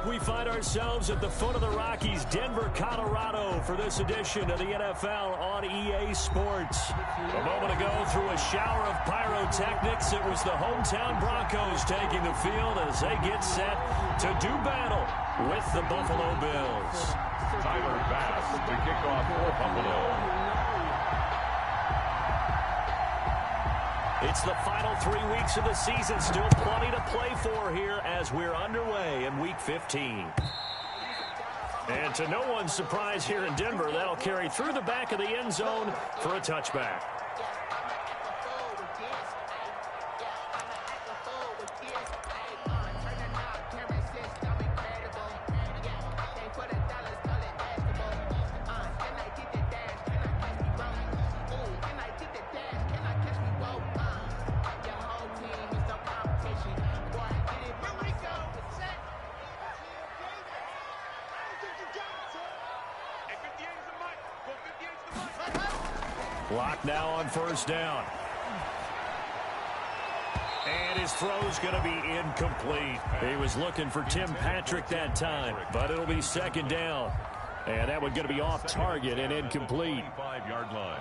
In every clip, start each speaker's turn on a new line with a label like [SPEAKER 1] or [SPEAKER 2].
[SPEAKER 1] We find ourselves at the foot of the Rockies, Denver, Colorado, for this edition of the NFL on EA Sports. A moment ago, through a shower of pyrotechnics, it was the hometown Broncos taking the field as they get set to do battle with the Buffalo Bills.
[SPEAKER 2] Tyler Bass to kick off for Buffalo.
[SPEAKER 1] It's the final 3 weeks of the season. Still plenty to play for here as we're underway in Week 15. And to no one's surprise here in Denver, that'll carry through the back of the end zone for a touchback. Block now on first down. And his throw's going to be incomplete. He was looking for Tim Patrick that time, but it'll be second down. And that one's going to be off target and incomplete.
[SPEAKER 2] 5-yard line.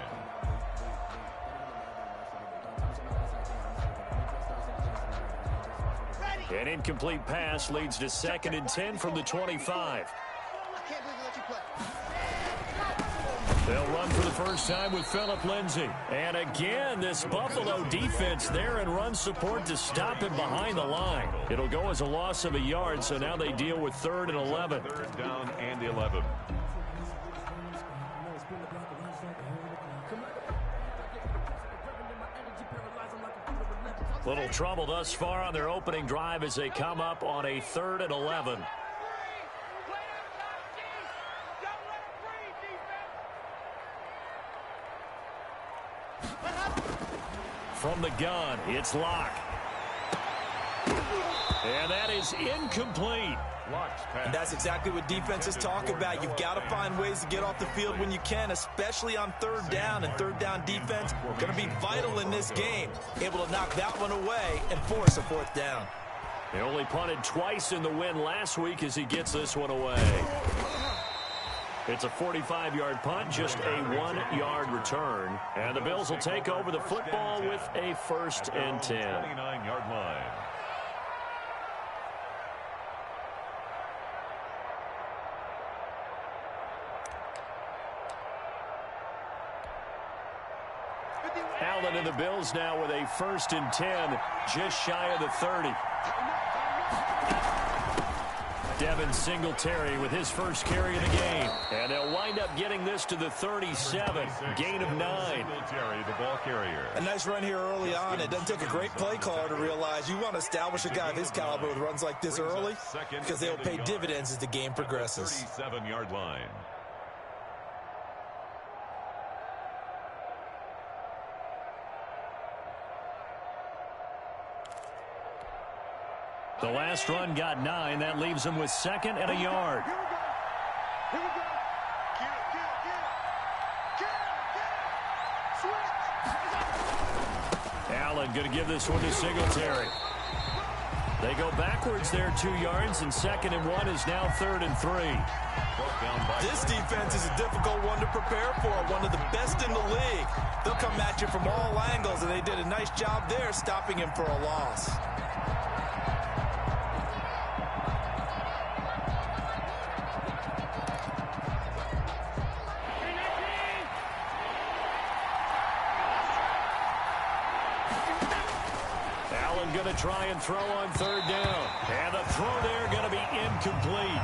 [SPEAKER 1] An incomplete pass leads to 2nd and 10 from the 25. They'll run for the first time with Phillip Lindsay. And again, this Buffalo defense there in run support to stop him behind the line. It'll go as a loss of a yard, so now they deal with 3rd and 11.
[SPEAKER 2] 3rd down and 11.
[SPEAKER 1] Little trouble thus far on their opening drive as they come up on a 3rd and 11. From the gun, it's Locke. And that is incomplete.
[SPEAKER 3] And that's exactly what defenses talk about. You've got to find ways to get off the field when you can, especially on 3rd down. And 3rd down defense going to be vital in this game. Able to knock that one away and force a 4th down.
[SPEAKER 1] He only punted twice in the win last week as he gets this one away. It's a 45-yard punt, just a 1-yard return. And the Bills will take over the football with a 1st and 10.
[SPEAKER 2] 29-yard line.
[SPEAKER 1] Allen and the Bills now with a 1st and 10, just shy of the 30. Devin Singletary with his first carry of the game. And they'll wind up getting this to the 37. Gain of 9.
[SPEAKER 2] Singletary, the ball carrier.
[SPEAKER 3] A nice run here early on. It doesn't take a great play caller to realize you want to establish a guy of his caliber with runs like this early because they'll pay dividends as the game progresses.
[SPEAKER 2] 37-yard line.
[SPEAKER 1] The last run got 9. That leaves him with 2nd and a yard. Allen going to give this one to Singletary. They go backwards there 2 yards, and 2nd and 1 is now 3rd and 3.
[SPEAKER 3] This defense is a difficult one to prepare for, one of the best in the league. They'll come at you from all angles, and they did a nice job there stopping him for a loss.
[SPEAKER 1] Going to try and throw on 3rd down. And the throw there going to be incomplete.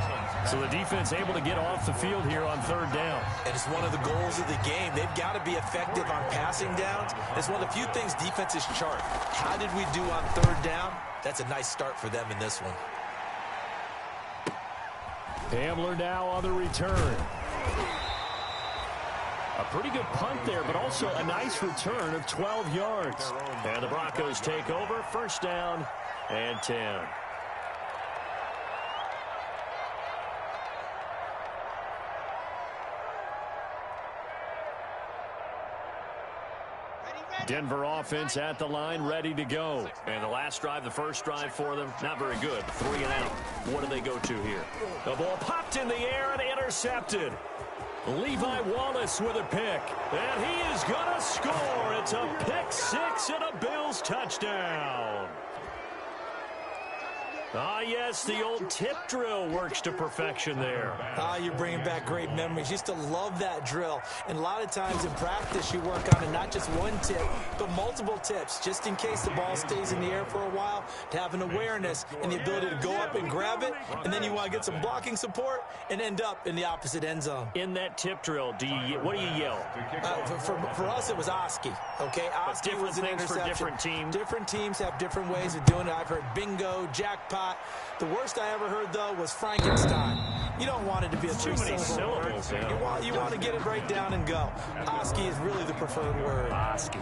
[SPEAKER 1] So the defense able to get off the field here on 3rd down.
[SPEAKER 3] And it's one of the goals of the game. They've got to be effective on passing downs. It's one of the few things defenses chart. How did we do on 3rd down? That's a nice start for them in this one.
[SPEAKER 1] Hamler now on the return. A pretty good punt there, but also a nice return of 12 yards. And the Broncos take over, 1st down and 10. Denver offense at the line, ready to go. And the last drive, the first drive for them, not very good. 3 and out. What do they go to here? The ball popped in the air and intercepted. Levi Wallace with a pick. And he is going to score. It's a pick 6 and a Bills touchdown. Ah, yes, the old tip drill works to perfection there.
[SPEAKER 3] Ah, you're bringing back great memories. Used to love that drill. And a lot of times in practice, you work on it, not just one tip, but multiple tips, just in case the ball stays in the air for a while, to have an awareness and the ability to go up and grab it, and then you want to get some blocking support and end up in the opposite end zone.
[SPEAKER 1] In that tip drill, what do you yell?
[SPEAKER 3] For us, it was Oski. Okay, Oski was an interception.
[SPEAKER 1] For different teams.
[SPEAKER 3] Different teams have different ways of doing it. I've heard bingo, jackpot. The worst I ever heard, though, was Frankenstein. You don't want it to be a three-syllable word. You want to get it right down and go. Oski is really the preferred word.
[SPEAKER 1] Oski.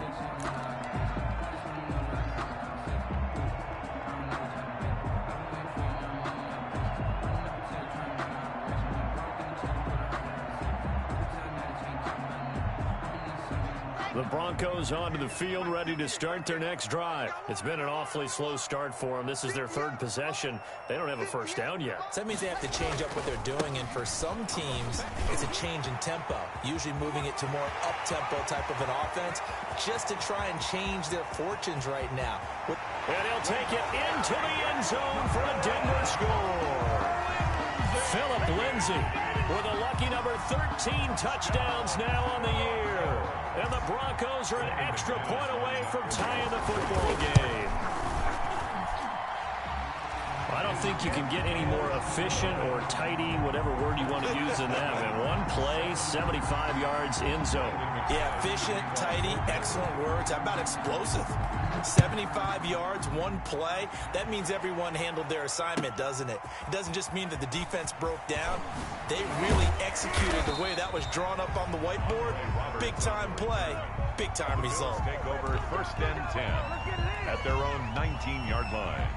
[SPEAKER 1] The Broncos onto the field, ready to start their next drive. It's been an awfully slow start for them. This is their 3rd possession. They don't have a first down yet.
[SPEAKER 3] So that means they have to change up what they're doing, and for some teams, it's a change in tempo, usually moving it to more up-tempo type of an offense, just to try and change their fortunes right now.
[SPEAKER 1] And he'll take it into the end zone for a Denver score. Philip Lindsay with a lucky number 13 touchdowns now on the year. And the Broncos are an extra point away from tying the football game. I don't think you can get any more efficient or tidy, whatever word you want to use in that. And one play, 75 yards in zone.
[SPEAKER 3] Yeah, efficient, tidy, excellent words. How about explosive? 75 yards, one play. That means everyone handled their assignment, doesn't it? It doesn't just mean that the defense broke down. They really executed the way that was drawn up on the whiteboard. Big-time play, big-time result.
[SPEAKER 2] Take over 1st and 10 at their own 19-yard line.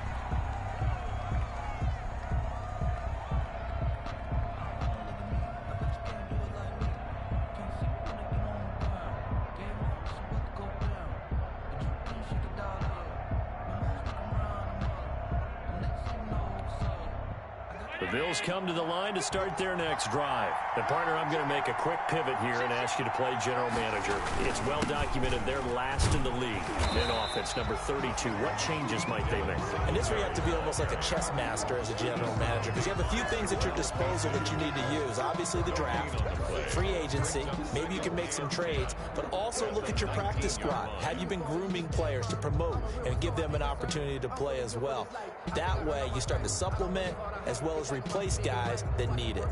[SPEAKER 1] The Bills come to the line to start their next drive. And, partner, I'm going to make a quick pivot here and ask you to play general manager. It's well documented they're last in the league in offense, number 32. What changes might they make?
[SPEAKER 3] And this where you have to be almost like a chess master as a general manager, because you have a few things at your disposal that you need to use. Obviously, the draft, free agency, maybe you can make some trades, but also look at your practice squad. Have you been grooming players to promote and give them an opportunity to play as well? That way, you start to supplement as well as replace guys that need it.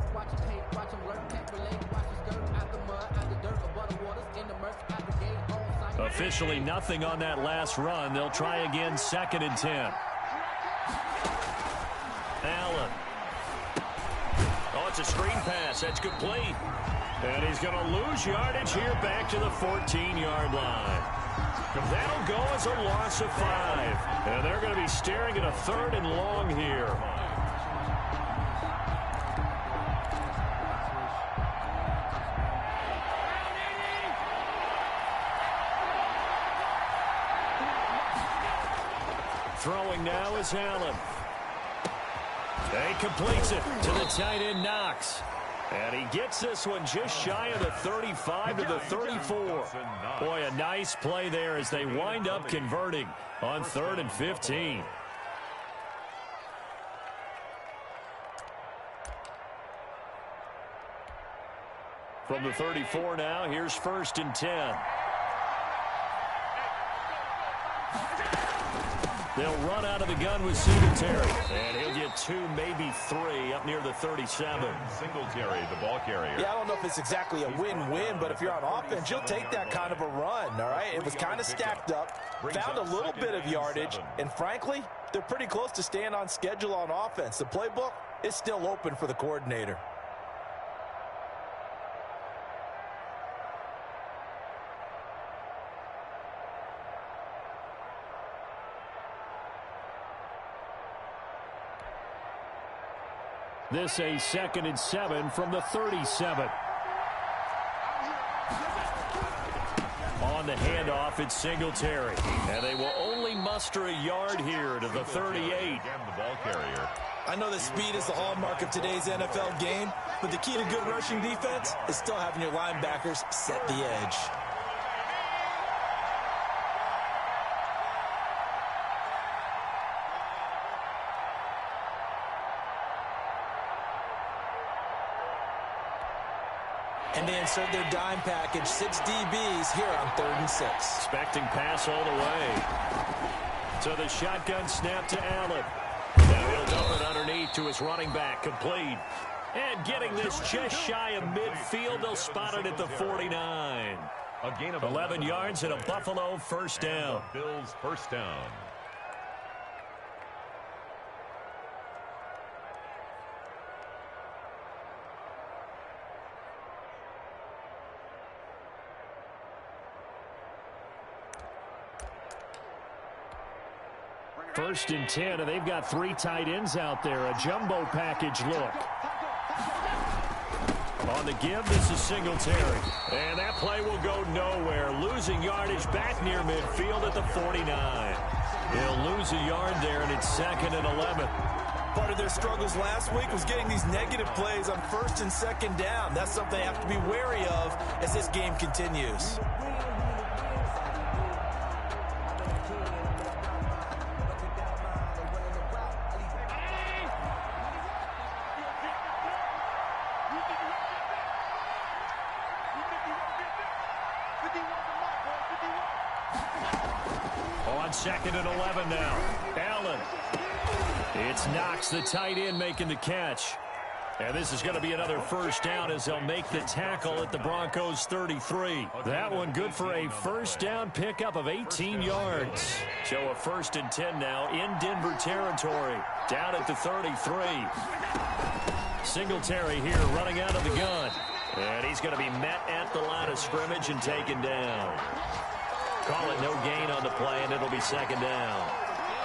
[SPEAKER 1] Officially nothing on that last run. They'll try again, 2nd and 10. Allen. Oh, it's a screen pass. That's complete. And he's going to lose yardage here back to the 14-yard line. That'll go as a loss of 5. And they're going to be staring at a 3rd and long here. Throwing now is Allen. He completes it to the tight end, Knox. And he gets this one just shy of the 35 to the 34. Boy, a nice play there as they wind up converting on 3rd and 15. From the 34 now, here's 1st and 10. They'll run out of the gun with Singletary. And he'll get 2, maybe 3 up near the 37.
[SPEAKER 2] Singletary, the ball carrier.
[SPEAKER 3] Yeah, I don't know if it's exactly a win-win, but if you're on offense, you'll take that kind of a run, all right? It was kind of stacked up, found a little bit of yardage, and frankly, they're pretty close to staying on schedule on offense. The playbook is still open for the coordinator.
[SPEAKER 1] This a 2nd and 7 from the 37. On on the handoff. It's Singletary. And they will only muster a yard here to the 38.
[SPEAKER 2] Again, the ball carrier.
[SPEAKER 3] I know that speed is the hallmark of today's NFL game, but the key to good rushing defense is still having your linebackers set the edge. And they insert their dime package, 6 DBs here on 3rd and 6.
[SPEAKER 1] Expecting pass all the way. So the shotgun snap to Allen. Now he'll dump it underneath to his running back, complete. And getting this just shy of midfield, they'll spot it at the 49.
[SPEAKER 2] A gain of
[SPEAKER 1] 11 yards and a Buffalo first down.
[SPEAKER 2] Bills first down.
[SPEAKER 1] First and 10, and they've got 3 tight ends out there. A jumbo package look. On the give, this is Singletary. And that play will go nowhere. Losing yardage back near midfield at the 49. He'll lose a yard there, and it's 2nd and 11.
[SPEAKER 3] Part of their struggles last week was getting these negative plays on 1st and 2nd down. That's something they have to be wary of as this game continues.
[SPEAKER 1] On 2nd and 11 now. Allen. It's Knox, the tight end, making the catch. And this is going to be another first down as they'll make the tackle at the Broncos 33. That one good for a first down pickup of 18 yards. So a 1st and 10 now in Denver territory. Down at the 33. Singletary here running out of the gun. And he's going to be met at the line of scrimmage and taken down. Call it no gain on the play, and it'll be 2nd down.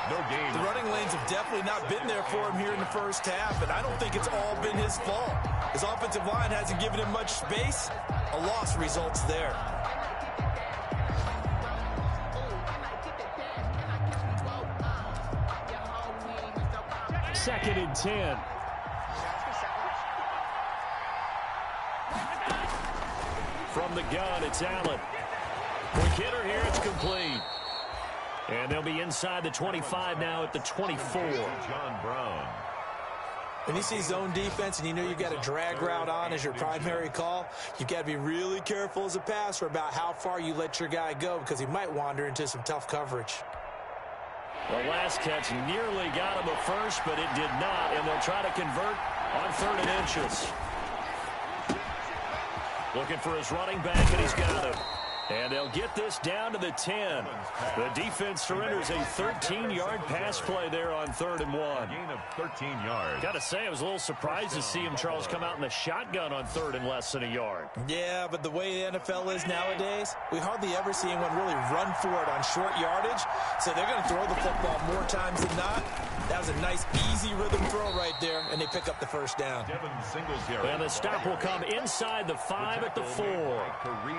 [SPEAKER 2] No gain.
[SPEAKER 3] The running lanes have definitely not been there for him here in the first half, and I don't think it's all been his fault. His offensive line hasn't given him much space. A loss results there.
[SPEAKER 1] Second and 10. From the gun, it's Allen. Quick hitter here, it's complete. And they'll be inside the 25 now at the 24.
[SPEAKER 2] John Brown.
[SPEAKER 3] When you see zone defense and you know you've got a drag route on as your primary call, you've got to be really careful as a passer about how far you let your guy go because he might wander into some tough coverage.
[SPEAKER 1] The last catch nearly got him a first, but it did not, and they'll try to convert on 3rd and inches. Looking for his running back, and he's got it. And they'll get this down to the 10. The defense surrenders a 13-yard pass play there on 3rd and 1.
[SPEAKER 2] Gain of 13 yards.
[SPEAKER 1] Got to say, I was a little surprised to see him, Charles, come out in the shotgun on 3rd and less than a yard.
[SPEAKER 3] Yeah, but the way the NFL is nowadays, we hardly ever see anyone really run for it on short yardage. So they're going to throw the football more times than not. That was a nice, easy rhythm throw right there, and they pick up the first down.
[SPEAKER 1] And the stop will come inside the 5 at the 4.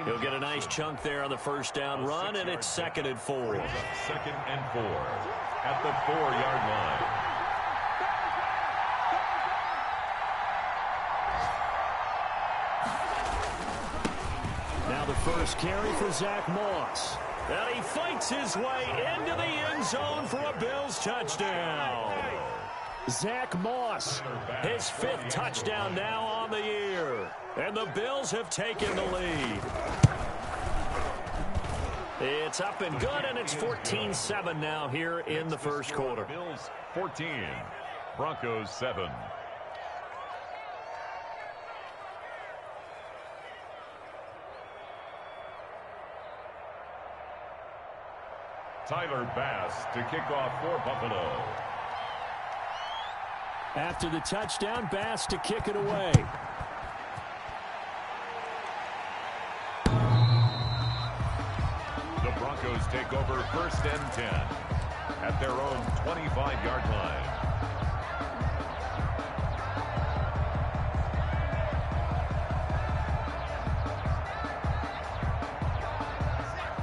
[SPEAKER 1] He'll get a nice chunk there on the first down run, and it's 2nd and 4.
[SPEAKER 2] 2nd and 4 at the 4-yard line.
[SPEAKER 1] Now the first carry for Zach Moss. And he fights his way into the end zone for a Bills touchdown. Zach Moss, his 5th touchdown now on the year. And the Bills have taken the lead. It's up and good, and it's 14-7 now here in the first quarter.
[SPEAKER 2] Bills 14, Broncos 7. Tyler Bass to kick off for Buffalo.
[SPEAKER 1] After the touchdown, Bass to kick it away.
[SPEAKER 2] The Broncos take over 1st and 10 at their own 25-yard line.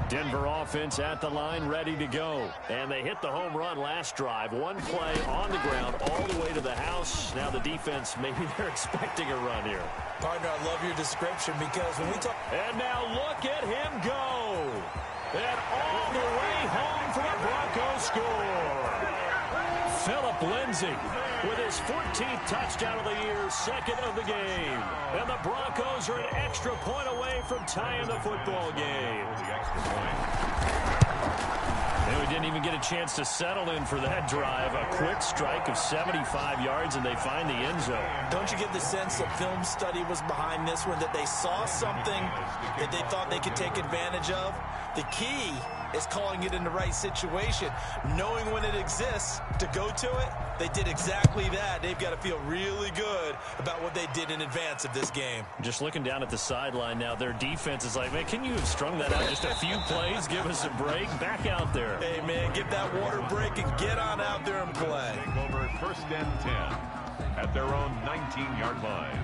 [SPEAKER 1] Denver offense at the line, ready to go. And they hit the home run last drive. One play on the ground all the way to the house. Now the defense, maybe they're expecting a run here.
[SPEAKER 3] Partner, I love your description because when we talk...
[SPEAKER 1] And now look at him go. And all the way home for a Broncos score. Phillip Lindsay with his 14th touchdown of the year, second of the game. And the Broncos are an extra point away from tying the football game. And we didn't even get a chance to settle in for that drive. A quick strike of 75 yards, and they find the end zone.
[SPEAKER 3] Don't you get the sense that film study was behind this one, that they saw something that they thought they could take advantage of? The key is calling it in the right situation, knowing when it exists to go to it. They did exactly that. They've got to feel really good about what they did in advance of this game.
[SPEAKER 1] Just looking down at the sideline now, their defense is like, man, can you have strung that out just a few plays? Give us a break. Back out there.
[SPEAKER 3] Hey, man, give that water break and get on out there and play.
[SPEAKER 2] Over first and 10 at their own 19-yard line.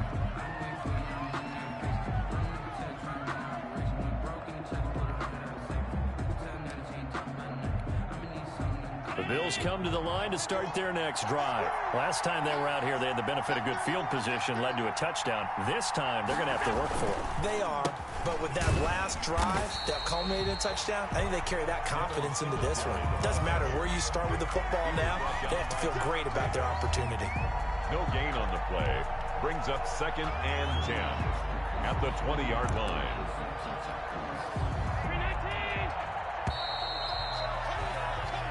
[SPEAKER 1] The Bills come to the line to start their next drive. Last time they were out here, they had the benefit of good field position, led to a touchdown. This time, they're going to have to work for it.
[SPEAKER 3] They are, but with that last drive that culminated in a touchdown, I think they carry that confidence into this one. It doesn't matter where you start with the football now. They have to feel great about their opportunity.
[SPEAKER 2] No gain on the play. Brings up second and 10 at the 20-yard line.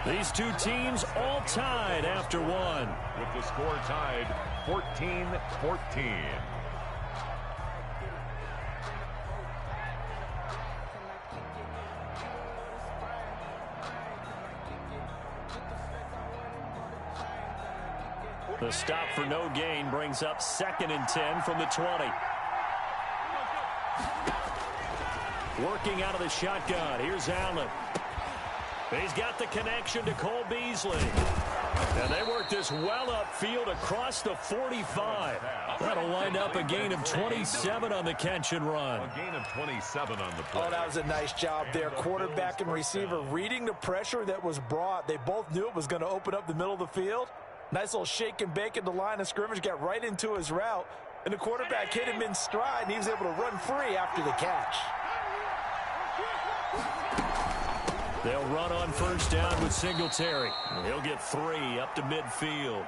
[SPEAKER 1] These two teams all tied after one.
[SPEAKER 2] With the score tied 14-14.
[SPEAKER 1] The stop for no gain brings up second and 10 from the 20. Working out of the shotgun. Here's Allen. He's got the connection to Cole Beasley. And they work this well upfield across the 45. That'll wind up a gain of 27 on the catch and run.
[SPEAKER 2] A gain of 27 on the play.
[SPEAKER 3] Oh, that was a nice job there. Quarterback and receiver reading the pressure that was brought. They both knew it was going to open up the middle of the field. Nice little shake and bake at the line of scrimmage. Got right into his route. And the quarterback hit him in stride, and he was able to run free after the catch.
[SPEAKER 1] They'll run on first down with Singletary. He'll get 3 up to midfield.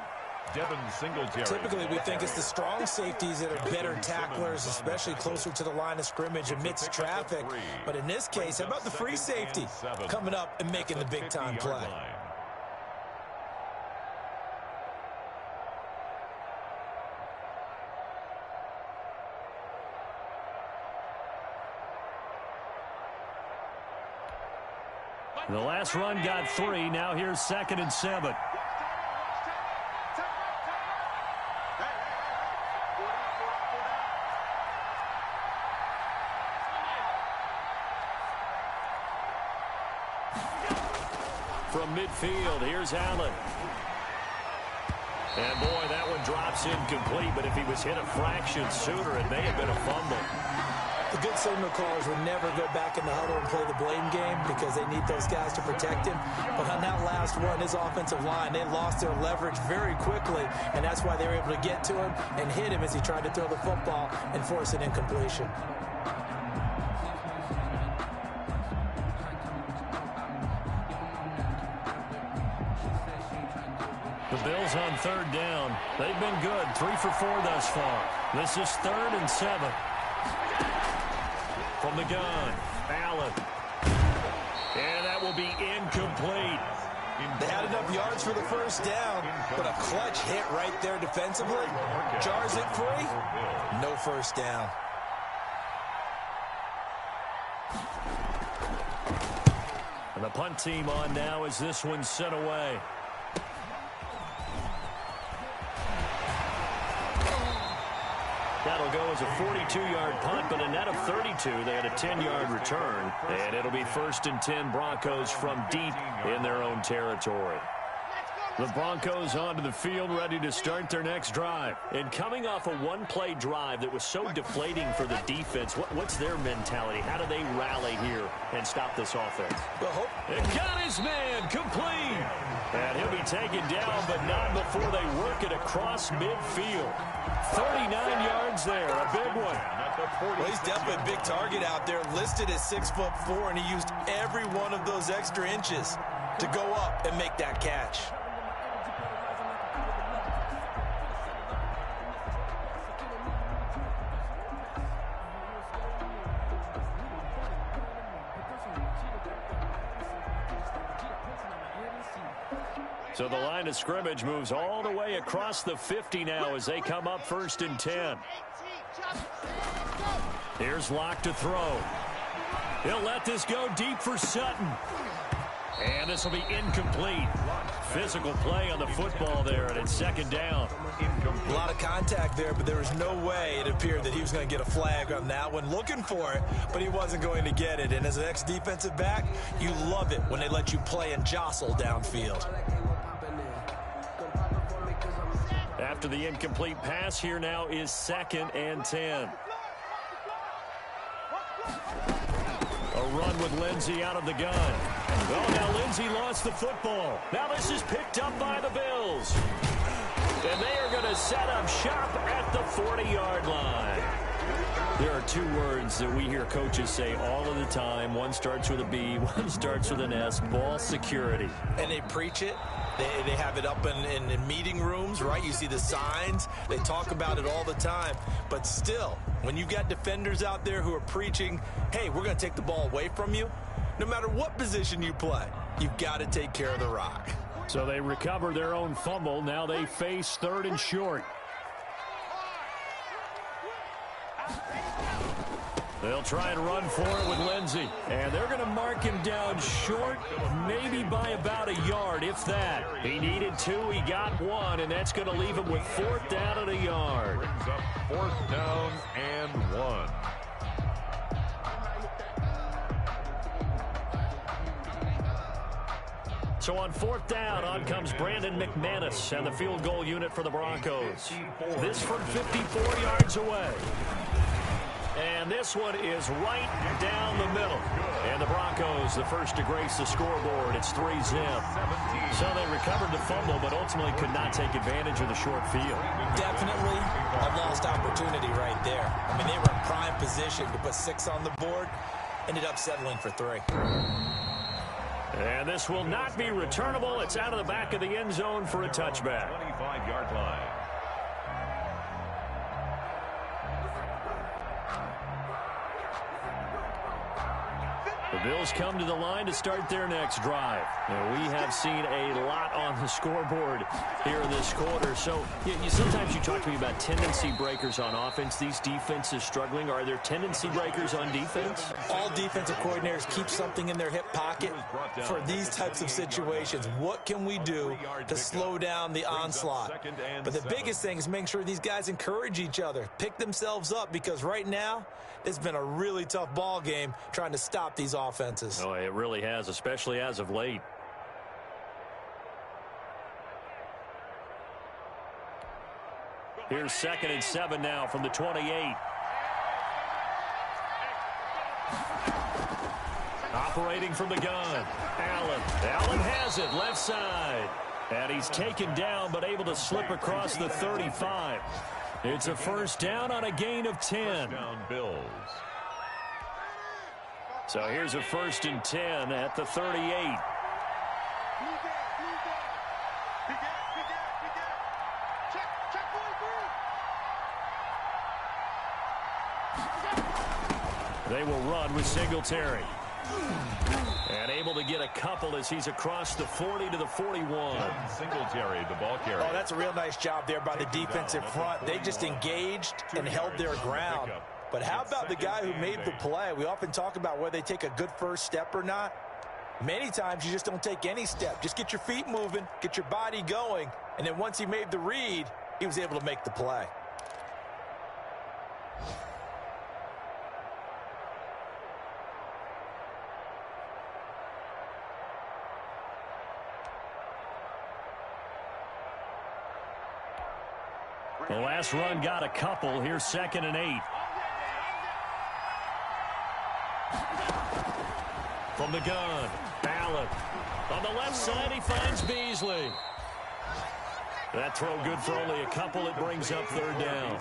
[SPEAKER 2] Devin Singletary.
[SPEAKER 3] Typically, we think it's the strong safeties that are better tacklers, especially closer to the line of scrimmage amidst traffic. But in this case, how about the free safety coming up and making the big-time play?
[SPEAKER 1] The last run got 3. Now here's second and 7. From midfield, here's Allen. And boy, that one drops incomplete, but if he was hit a fraction sooner, it may have been a fumble.
[SPEAKER 3] The good signal callers would never go back in the huddle and play the blame game because they need those guys to protect him. But on that last one, his offensive line, they lost their leverage very quickly, and that's why they were able to get to him and hit him as he tried to throw the football and force an incompletion.
[SPEAKER 1] The Bills on third down. They've been good, 3 for 4 thus far. This is 3rd and 7. From the gun, Allen. And that will be incomplete.
[SPEAKER 3] They had enough yards for the first down, but a clutch hit right there defensively. Jars it free. No first down.
[SPEAKER 1] And the punt team on now as this one's sent away. That'll go as a 42-yard punt, but a net of 32. They had a 10-yard return, and it'll be 1st and 10 Broncos from deep in their own territory. The Broncos onto the field, ready to start their next drive. And coming off a one-play drive that was so deflating for the defense, what's their mentality? How do they rally here and stop this offense?
[SPEAKER 3] And
[SPEAKER 1] got his man complete. And he'll be taken down, but not before they work it across midfield. 39 yards there, a big one.
[SPEAKER 3] Well, he's definitely a big target out there, listed at 6'4", and he used every one of those extra inches to go up and make that catch.
[SPEAKER 1] So the line of scrimmage moves all the way across the 50 now as they come up 1st and 10. Here's Locke to throw. He'll let this go deep for Sutton. And this will be incomplete. Physical play on the football there, and it's 2nd down.
[SPEAKER 3] A lot of contact there, but there was no way it appeared that he was going to get a flag on that one. Looking for it, but he wasn't going to get it. And as an ex-defensive back, you love it when they let you play and jostle downfield.
[SPEAKER 1] After the incomplete pass, here now is 2nd and 10. A run with Lindsey out of the gun. Oh, now Lindsey lost the football. Now this is picked up by the Bills. And they are going to set up shop at the 40-yard line. There are 2 words that we hear coaches say all of the time. One starts with a B, one starts with an S, ball security.
[SPEAKER 3] And they preach it. They have it up in meeting rooms, right? You see the signs. They talk about it all the time. But still, when you've got defenders out there who are preaching, hey, we're going to take the ball away from you, no matter what position you play, you've got to take care of the rock.
[SPEAKER 1] So they recover their own fumble. Now they face 3rd and short. They'll try and run for it with Lindsey. And they're going to mark him down short, maybe by about a yard, if that. He needed 2, he got 1, and that's going to leave him with 4th down and a yard.
[SPEAKER 2] Brings up 4th down and 1.
[SPEAKER 1] So on 4th down, on comes Brandon McManus and the field goal unit for the Broncos. This from 54 yards away. And this one is right down the middle. And the Broncos, the first to grace the scoreboard. It's 3-zip. So they recovered the fumble, but ultimately could not take advantage of the short field.
[SPEAKER 3] Definitely a lost opportunity right there. I mean, they were in prime position to put 6 on the board. Ended up settling for 3.
[SPEAKER 1] And this will not be returnable. It's out of the back of the end zone for a touchback.
[SPEAKER 2] 25-yard line.
[SPEAKER 1] The Bills come to the line to start their next drive. And we have seen a lot on the scoreboard here in this quarter. So sometimes you talk to me about tendency breakers on offense. These defenses struggling. Are there tendency breakers on defense?
[SPEAKER 3] All defensive coordinators keep something in their hip pocket for these types of situations. What can we do to slow down the onslaught? But the biggest thing is making sure these guys encourage each other, pick themselves up, because right now it's been a really tough ball game trying to stop these offenses.
[SPEAKER 1] Oh, it really has, especially as of late. Here's 2nd and 7 now from the 28. Operating from the gun. Allen has it left side. And he's taken down but able to slip across the 35. It's a 1st down on a gain of 10.
[SPEAKER 2] Down Bills.
[SPEAKER 1] So here's a 1st and 10 at the 38. They will run with Singletary. And able to get a couple as he's across the 40 to the 41.
[SPEAKER 2] Singletary, the ball carrier.
[SPEAKER 3] Oh, that's a real nice job there by the defensive front. They just engaged and held their ground. But how about the guy who made the play? We often talk about whether they take a good first step or not. Many times you just don't take any step. Just get your feet moving, get your body going, and then once he made the read, he was able to make the play.
[SPEAKER 1] The last run got a couple. Here's 2nd and 8. From the gun, Allen. On the left side, he finds Beasley. That throw good for only a couple. It brings up 3rd down.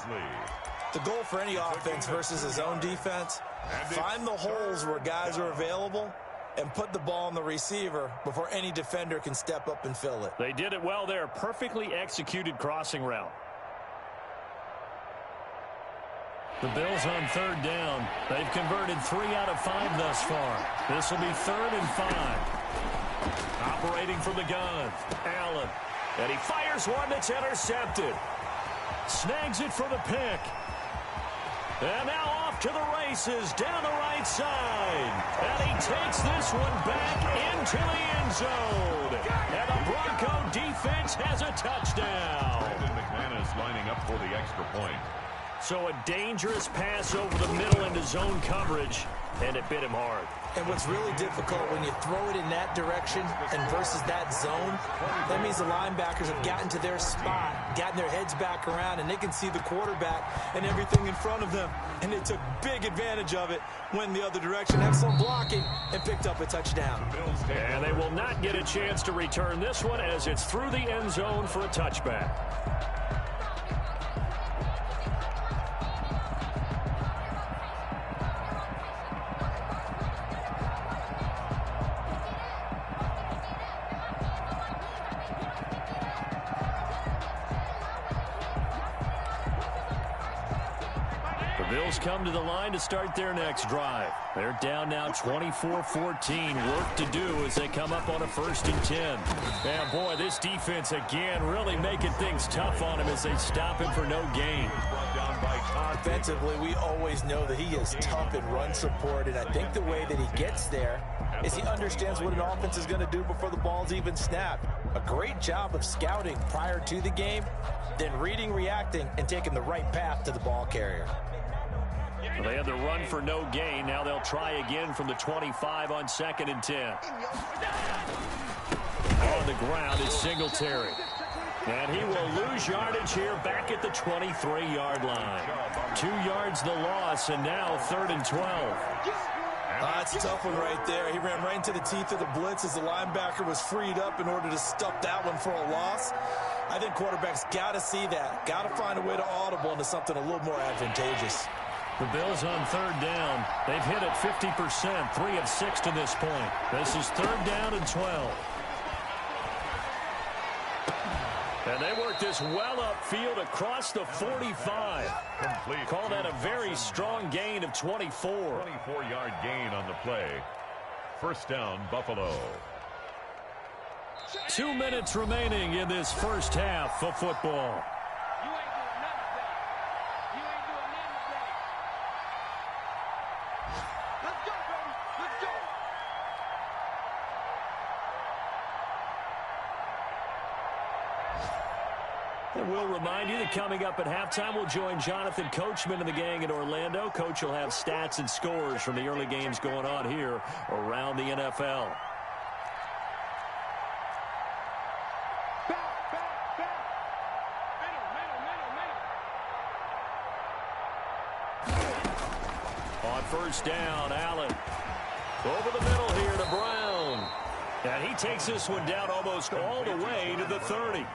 [SPEAKER 3] The goal for any offense versus his own defense, find the holes where guys are available and put the ball on the receiver before any defender can step up and fill it.
[SPEAKER 1] They did it well there. Perfectly executed crossing route. The Bills on 3rd down. They've converted 3 out of 5 thus far. This will be 3rd and 5. Operating from the gun, Allen. And he fires one that's intercepted. Snags it for the pick. And now off to the races down the right side. And he takes this one back into the end zone. And the Bronco defense has a touchdown.
[SPEAKER 2] Brandon McManus lining up for the extra point.
[SPEAKER 1] So a dangerous pass over the middle into zone coverage, and it bit him hard.
[SPEAKER 3] And what's really difficult when you throw it in that direction and versus that zone, that means the linebackers have gotten to their spot, gotten their heads back around, and they can see the quarterback and everything in front of them. And they took big advantage of it, went the other direction. Excellent blocking, and picked up a touchdown.
[SPEAKER 1] And they will not get a chance to return this one as it's through the end zone for a touchback. Bills come to the line to start their next drive. They're down now 24-14. Work to do as they come up on a 1st and 10. And boy, this defense again really making things tough on him as they stop him for no gain.
[SPEAKER 3] Offensively, we always know that he is tough in run support, and I think the way that he gets there is he understands what an offense is going to do before the ball's even snapped. A great job of scouting prior to the game, then reading, reacting, and taking the right path to the ball carrier.
[SPEAKER 1] They had the run for no gain. Now they'll try again from the 25 on 2nd and 10. On the ground is Singletary. And he will lose yardage here back at the 23-yard line. 2 yards the loss, and now 3rd and 12.
[SPEAKER 3] That's a tough one right there. He ran right into the teeth of the blitz as the linebacker was freed up in order to stuff that one for a loss. I think quarterbacks got to see that. Got to find a way to audible into something a little more advantageous.
[SPEAKER 1] The Bills on 3rd down. They've hit it 50%, 3 of 6 to this point. This is 3rd down and 12. And they work this well upfield across the 45.
[SPEAKER 2] Complete.
[SPEAKER 1] Call that a very strong gain of 24.
[SPEAKER 2] 24-yard gain on the play. 1st down, Buffalo.
[SPEAKER 1] 2 minutes remaining in this first half of football. And we'll remind you that coming up at halftime, we'll join Jonathan Coachman and the gang in Orlando. Coach will have stats and scores from the early games going on here around the NFL. On 1st down, Allen. Over the middle here to Brown. And he takes this one down almost all the way to the 30.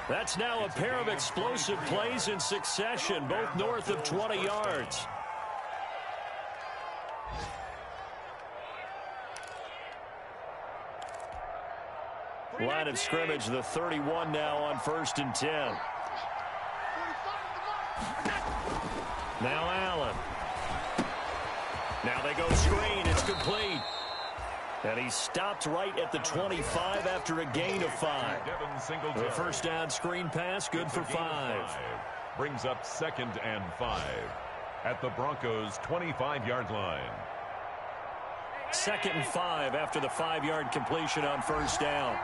[SPEAKER 1] That's now a pair of explosive plays in succession, both north of 20 yards. Line of scrimmage, the 31 now on 1st and 10. Now Allen. Now they go screen. It's complete. And he stopped right at the 25 after a gain of 5. The 1st down screen pass, good for 5.
[SPEAKER 2] Brings up 2nd and 5 at the Broncos' 25-yard line.
[SPEAKER 1] 2nd and 5 after the 5-yard completion on 1st down.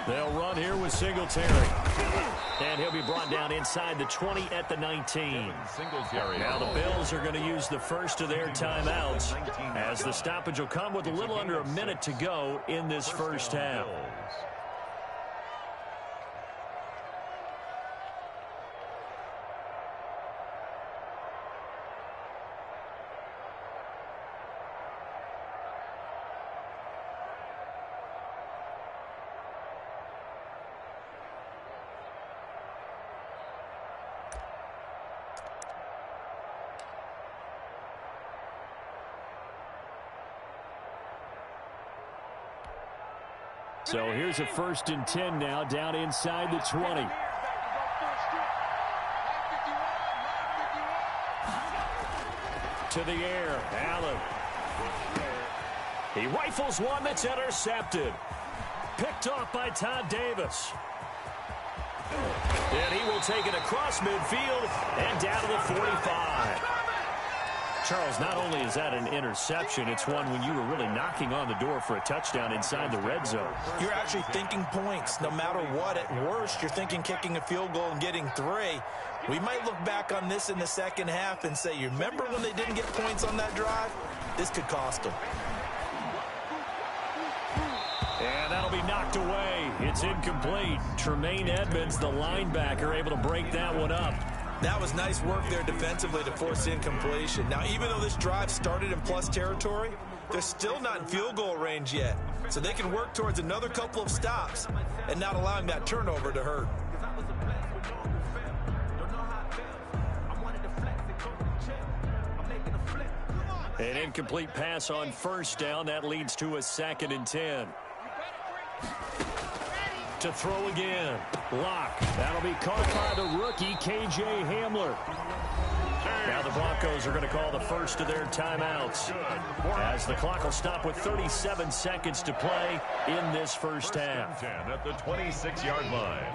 [SPEAKER 1] They'll run here with Singletary. And he'll be brought down inside the 20 at the 19. Now the Bills are going to use the first of their timeouts as the stoppage will come with a little under a minute to go in this first half. So here's a 1st and 10 now, down inside the 20. To the air, Allen. He rifles one that's intercepted. Picked off by Todd Davis. And he will take it across midfield and down to the 45. Charles, not only is that an interception, it's one when you were really knocking on the door for a touchdown inside the red zone.
[SPEAKER 3] You're actually thinking points. No matter what, at worst, you're thinking kicking a field goal and getting 3. We might look back on this in the second half and say, you remember when they didn't get points on that drive? This could cost them.
[SPEAKER 1] And that'll be knocked away. It's incomplete. Tremaine Edmonds, the linebacker, able to break that one up.
[SPEAKER 3] That was nice work there defensively to force incompletion. Now, even though this drive started in plus territory, they're still not in field goal range yet. So they can work towards another couple of stops and not allowing that turnover to hurt.
[SPEAKER 1] An incomplete pass on 1st down. That leads to a 2nd and 10. To throw again. Lock. That'll be caught by the rookie, K.J. Hamler. Now the Broncos are going to call the first of their timeouts, as the clock will stop with 37 seconds to play in this first half.
[SPEAKER 2] 10 at the 26-yard line.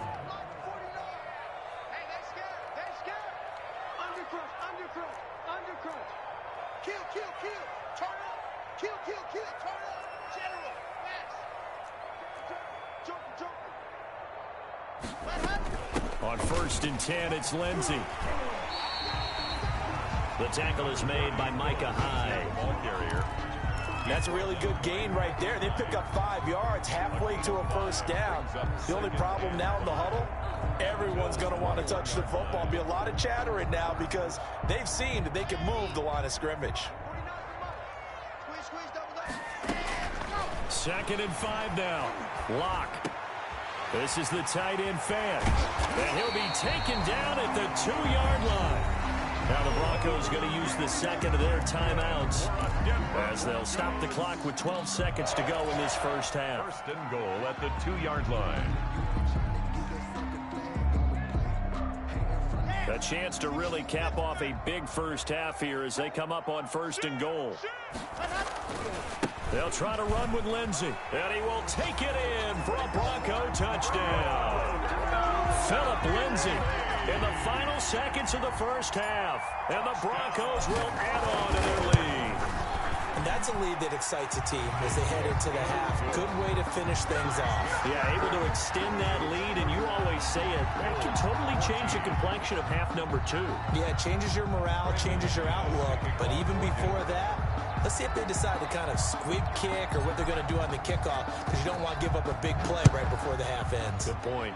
[SPEAKER 1] On 1st and 10, it's Lindsey. The tackle is made by Micah Hyde.
[SPEAKER 2] Ball carrier.
[SPEAKER 3] That's a really good gain right there. They pick up 5 yards halfway to a 1st down. The only problem now in the huddle, everyone's going to want to touch the football. Be a lot of chattering now because they've seen that they can move the line of scrimmage.
[SPEAKER 1] 2nd and 5 now. Lock. This is the tight end fan. And he'll be taken down at the 2-yard line. Now the Broncos going to use the second of their timeouts as they'll stop the clock with 12 seconds to go in this first half.
[SPEAKER 2] 1st and goal at the 2-yard line.
[SPEAKER 1] A chance to really cap off a big first half here as they come up on 1st and goal. They'll try to run with Lindsey, and he will take it in for a Bronco touchdown. Phillip Lindsey in the final seconds of the first half, and the Broncos will add on to their lead.
[SPEAKER 3] And that's a lead that excites a team as they head into the half. Good way to finish things off.
[SPEAKER 1] Yeah, able to extend that lead, and you always say it, that can totally change the complexion of half number 2.
[SPEAKER 3] Yeah, it changes your morale, changes your outlook, but even before that, let's see if they decide to kind of squib kick or what they're going to do on the kickoff, because you don't want to give up a big play right before the half ends.
[SPEAKER 1] Good point.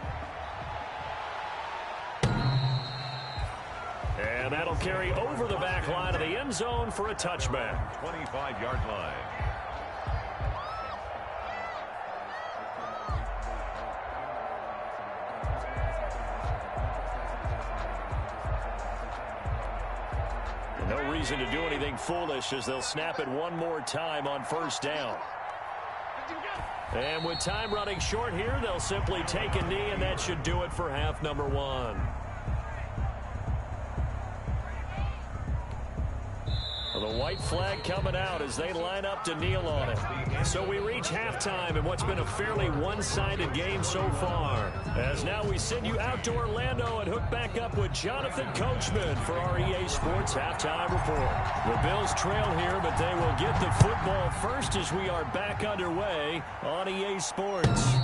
[SPEAKER 1] And that'll carry over the back line of the end zone for a touchback.
[SPEAKER 2] 25-yard line.
[SPEAKER 1] No reason to do anything foolish as they'll snap it one more time on 1st down. And with time running short here, they'll simply take a knee, and that should do it for half number 1. The white flag coming out as they line up to kneel on it. So we reach halftime in what's been a fairly one-sided game so far. As now we send you out to Orlando and hook back up with Jonathan Coachman for our EA Sports Halftime Report. The Bills trail here, but they will get the football first as we are back underway on EA Sports.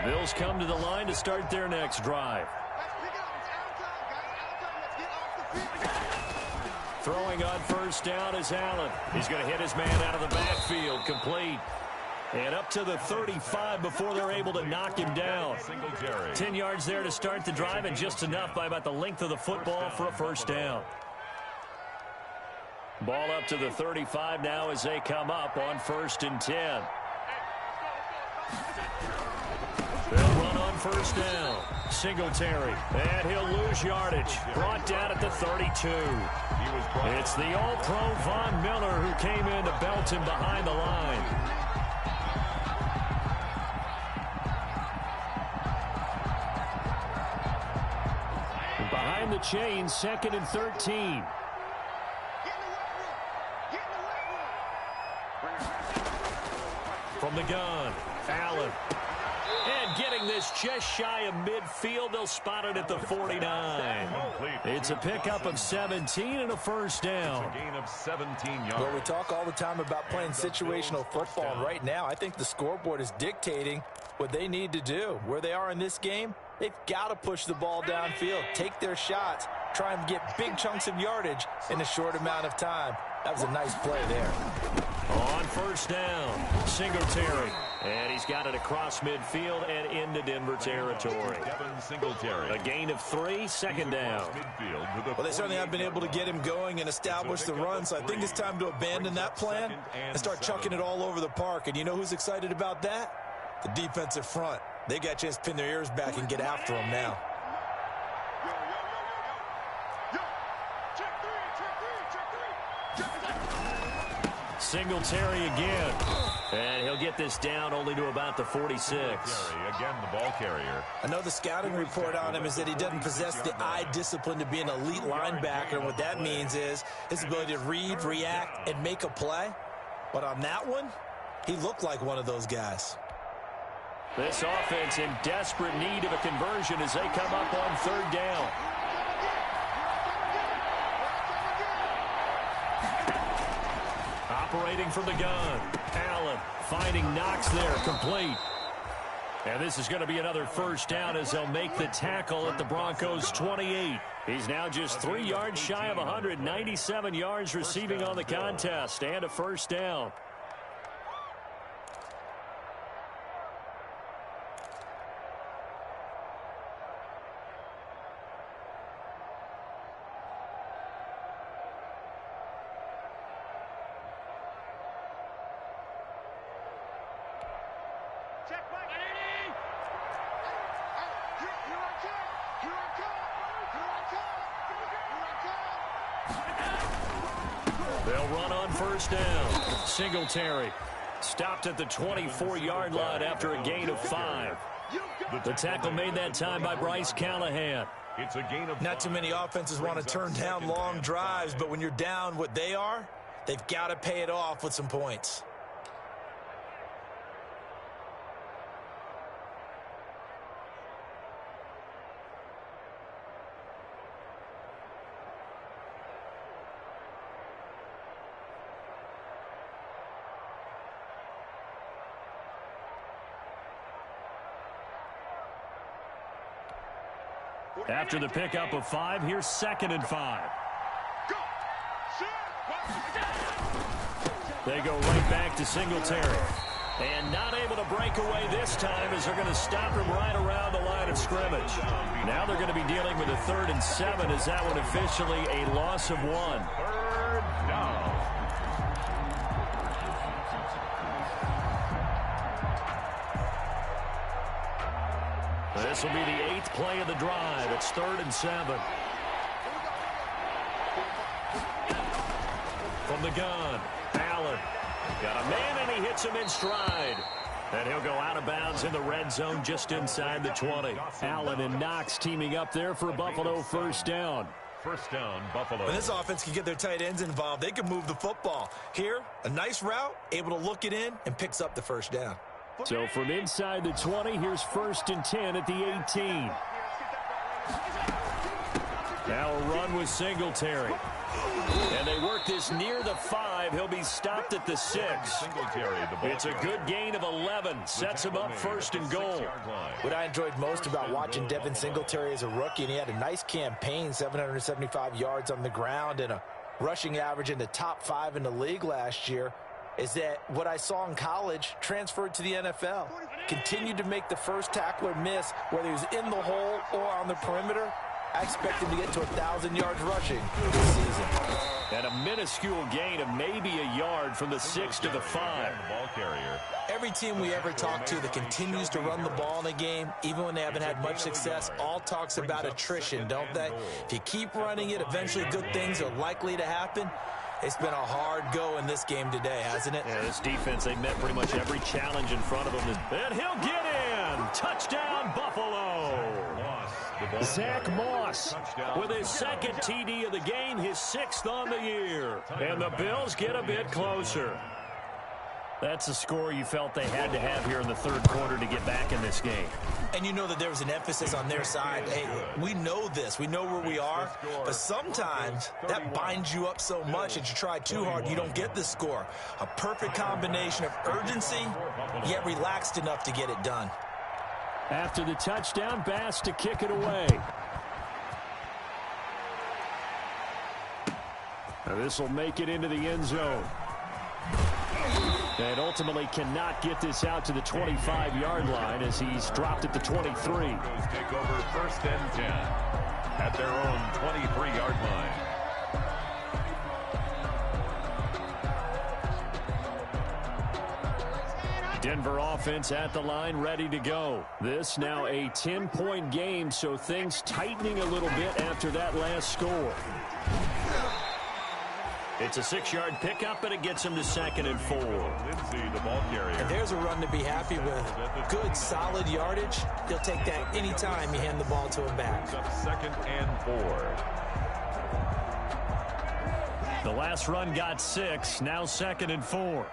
[SPEAKER 1] Bills come to the line to start their next drive. Throwing on 1st down is Allen. He's going to hit his man out of the backfield, complete. And up to the 35 before they're able to knock him down. 10 yards there to start the drive, and just enough by about the length of the football for a 1st down. Ball up to the 35 now as they come up on 1st and 10. They'll run on 1st down. Singletary, and he'll lose yardage. Brought down at the 32. It's the All-Pro Von Miller who came in to belt him behind the line. Behind the chain, 2nd and 13. From the gun, Allen. And getting this just shy of midfield, they'll spot it at the 49. It's a pickup of 17 and a 1st down.
[SPEAKER 2] It's a gain of 17 yards.
[SPEAKER 3] Well, we talk all the time about playing situational football, and right now I think the scoreboard is dictating what they need to do. Where they are in this game, they've got to push the ball downfield, take their shots, try and get big chunks of yardage in a short amount of time. That was a nice play there.
[SPEAKER 1] On 1st down, Singletary. And he's got it across midfield and into Denver territory. A gain of 3, 2nd down.
[SPEAKER 3] Well, they certainly have been able to get him going and establish the run, so I think it's time to abandon that plan and start chucking it all over the park. And you know who's excited about that? The defensive front. They got a chance to pin their ears back and get after him now.
[SPEAKER 1] Singletary again. And he'll get this down only to about the 46.
[SPEAKER 2] Again, the ball carrier.
[SPEAKER 3] I know the scouting report on him is that he doesn't possess the eye discipline to be an elite linebacker. And what that means is his ability to read, react, and make a play. But on that one, he looked like one of those guys.
[SPEAKER 1] This offense in desperate need of a conversion as they come up on 3rd down. Operating from the gun. Allen finding Knox there, complete. And this is going to be another 1st down as they'll make the tackle at the Broncos 28. He's now just 3 yards shy of 197 yards receiving on the contest and a 1st down. They'll run on 1st down. Singletary stopped at the 24-yard line after a gain of 5. The tackle made that time by Bryce Callahan.
[SPEAKER 2] It's a gain of
[SPEAKER 3] Not too many offenses want to turn down long drives, but when you're down what they are, they've got to pay it off with some points.
[SPEAKER 1] After the pickup of 5, here's 2nd and 5. They go right back to Singletary. And not able to break away this time as they're going to stop him right around the line of scrimmage. Now they're going to be dealing with a 3rd and 7 as that one officially a loss of 1.
[SPEAKER 2] 3rd down.
[SPEAKER 1] This will be the 8th play of the drive. It's 3rd and 7. From the gun, Allen. Got a man, and he hits him in stride. And he'll go out of bounds in the red zone just inside the 20. Allen and Knox teaming up there for a Buffalo 1st down.
[SPEAKER 2] 1st down, Buffalo.
[SPEAKER 3] When this offense can get their tight ends involved, they can move the football. Here, a nice route, able to look it in, and picks up the 1st down.
[SPEAKER 1] So from inside the 20, here's 1st and 10 at the 18. Now a run with Singletary. And they work this near the 5. He'll be stopped at the 6. It's a good gain of 11. Sets him up 1st and goal.
[SPEAKER 3] What I enjoyed most about watching Devin Singletary as a rookie, and he had a nice campaign, 775 yards on the ground and a rushing average in the top 5 in the league last year, is that what I saw in college transferred to the NFL. Continued to make the first tackler miss, whether he was in the hole or on the perimeter. I expect him to get to 1,000 yards rushing this season.
[SPEAKER 1] And a minuscule gain of maybe a yard from the 6 to the 5.
[SPEAKER 2] Ball carrier.
[SPEAKER 3] Every team we ever talk to that continues to run the ball in a game, even when they haven't had much success, all talks about attrition, don't they? If you keep running it, eventually good things are likely to happen. It's been a hard go in this game today, hasn't it?
[SPEAKER 1] Yeah, this defense, they met pretty much every challenge in front of them. And he'll get in! Touchdown, Buffalo! Zach Moss with his second TD of the game, his 6th on the year. And the Bills get a bit closer. That's a score you felt they had to have here in the third quarter to get back in this game.
[SPEAKER 3] And you know that there was an emphasis on their side. Hey, we know this. We know where we are. But sometimes that binds you up so much that you try too hard, you don't get the score. A perfect combination of urgency, yet relaxed enough to get it done.
[SPEAKER 1] After the touchdown, Bass to kick it away. Now this will make it into the end zone. And ultimately cannot get this out to the 25-yard line as he's dropped at the 23.
[SPEAKER 2] Take over 1st and 10 at their own 23-yard line.
[SPEAKER 1] Denver offense at the line, ready to go. This now a 10-point game, so things tightening a little bit after that last score. It's a 6-yard pickup, and it gets him to 2nd and 4.
[SPEAKER 2] Lindsey, the ball carrier.
[SPEAKER 3] And there's a run to be happy with. Good, solid yardage. He'll take that anytime you hand the ball to him back.
[SPEAKER 2] 2nd and 4.
[SPEAKER 1] The last run got 6, now 2nd and 4.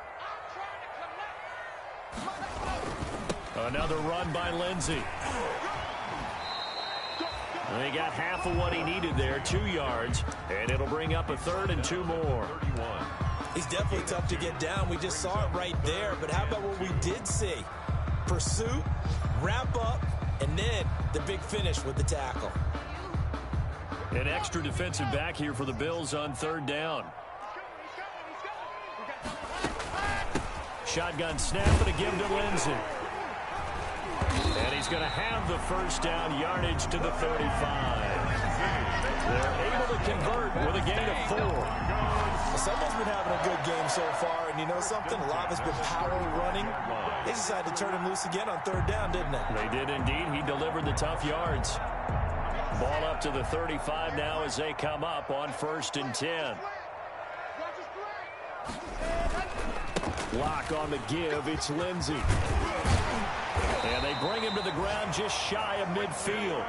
[SPEAKER 1] Another run by Lindsey. And he got half of what he needed there, 2 yards, and it'll bring up a 3rd and 2 more.
[SPEAKER 2] 31.
[SPEAKER 3] He's definitely tough to get down. We just saw it right there. But how about what we did see? Pursuit, wrap up, and then the big finish with the tackle.
[SPEAKER 1] An extra defensive back here for the Bills on 3rd down. Shotgun snap and a give to Lindsey. And he's going to have the 1st down, yardage to the 35. They're able to convert with a gain of 4.
[SPEAKER 3] Someone's been having a good game so far, and you know something? A lot has been power running. They decided to turn him loose again on 3rd down, didn't they?
[SPEAKER 1] They did indeed. He delivered the tough yards. Ball up to the 35 now as they come up on 1st and 10. Lock on the give. It's Lindsey. And they bring him to the ground just shy of midfield.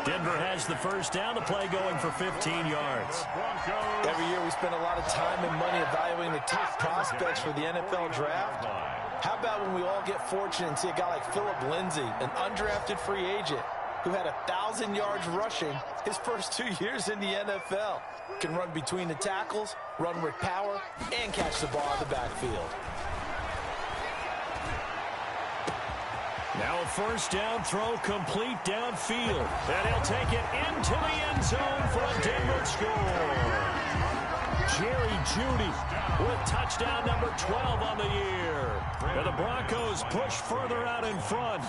[SPEAKER 1] Denver has the 1st down. The play going for 15 yards.
[SPEAKER 3] Every year we spend a lot of time and money evaluating the top prospects for the NFL draft. How about when we all get fortunate and see a guy like Philip Lindsay, an undrafted free agent who had 1,000 yards rushing his first 2 years in the NFL. Can run between the tackles, run with power, and catch the ball in the backfield.
[SPEAKER 1] Now a 1st down throw complete downfield. And he'll take it into the end zone for a Denver score. Jerry Jeudy with touchdown number 12 on the year. And the Broncos push further out in front.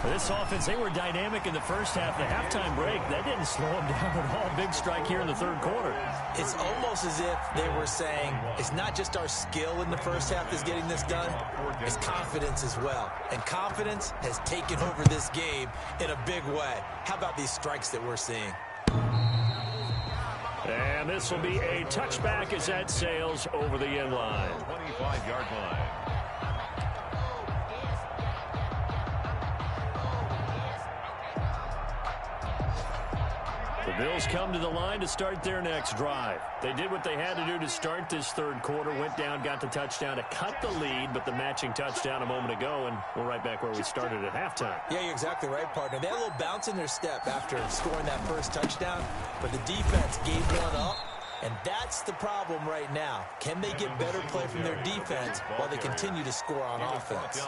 [SPEAKER 1] This offense, they were dynamic in the first half. The halftime break, that didn't slow them down at all. Big strike here in the 3rd quarter.
[SPEAKER 3] It's almost as if they were saying, it's not just our skill in the first half that's getting this done, it's confidence as well. And confidence has taken over this game in a big way. How about these strikes that we're seeing?
[SPEAKER 1] And this will be a touchback as that sails over the end line.
[SPEAKER 2] 25-yard line.
[SPEAKER 1] The Bills come to the line to start their next drive. They did what they had to do to start this 3rd quarter, went down, got the touchdown to cut the lead, but the matching touchdown a moment ago, and we're right back where we started at halftime.
[SPEAKER 3] Yeah, you're exactly right, partner. They had a little bounce in their step after scoring that first touchdown, but the defense gave one up, and that's the problem right now. Can they get better play from their defense while they continue to score on offense?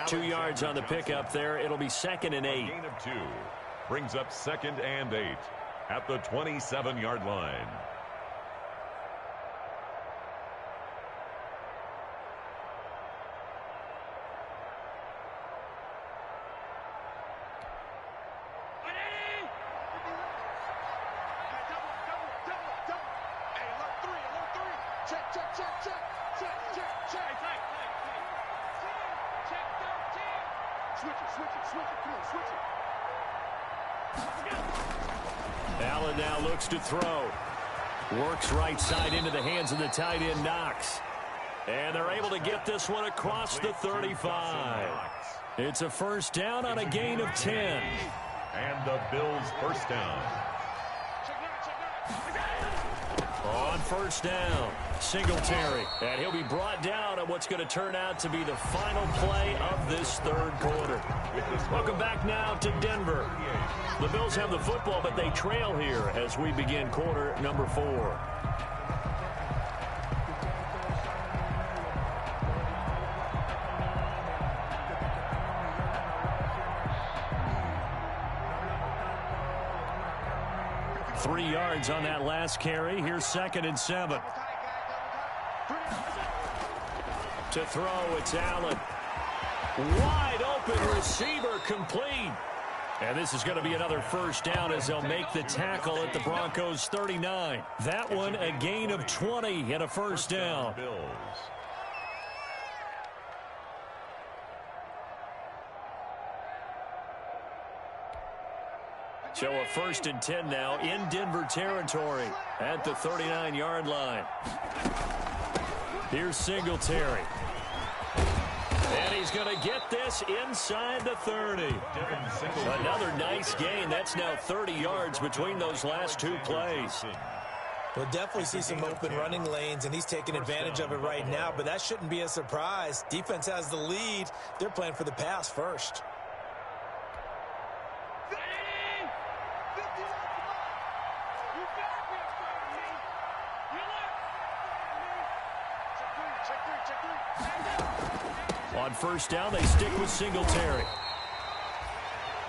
[SPEAKER 1] 2 yards on the pickup there. It'll be 2nd and 8.
[SPEAKER 2] Gain of 2 brings up 2nd and 8 at the 27-yard line.
[SPEAKER 1] Allen now looks to throw. Works right side into the hands of the tight end, Knox. And they're able to get this one across the 35. It's a first down on a gain of 10.
[SPEAKER 2] And the Bills first down.
[SPEAKER 1] On first down, Singletary. And he'll be brought down on what's going to turn out to be the final play of this third quarter. Welcome back now to Denver. The Bills have the football, but they trail here as we begin quarter number 4. Three yards on that last carry. Here's 2nd and 7. To throw, it's Allen. Wide open receiver, complete. And this is going to be another first down as they'll make the tackle at the Broncos 39. That one a gain of 20 and a first down. So a 1st and 10 now in Denver territory at the 39-yard line. Here's Singletary. And he's going to get this inside the 30. Another nice gain. That's now 30 yards between those last two plays.
[SPEAKER 3] We'll definitely see some open running lanes, and he's taking advantage of it right now, but that shouldn't be a surprise. Defense has the lead. They're playing for the pass first.
[SPEAKER 1] On first down, they stick with Singletary.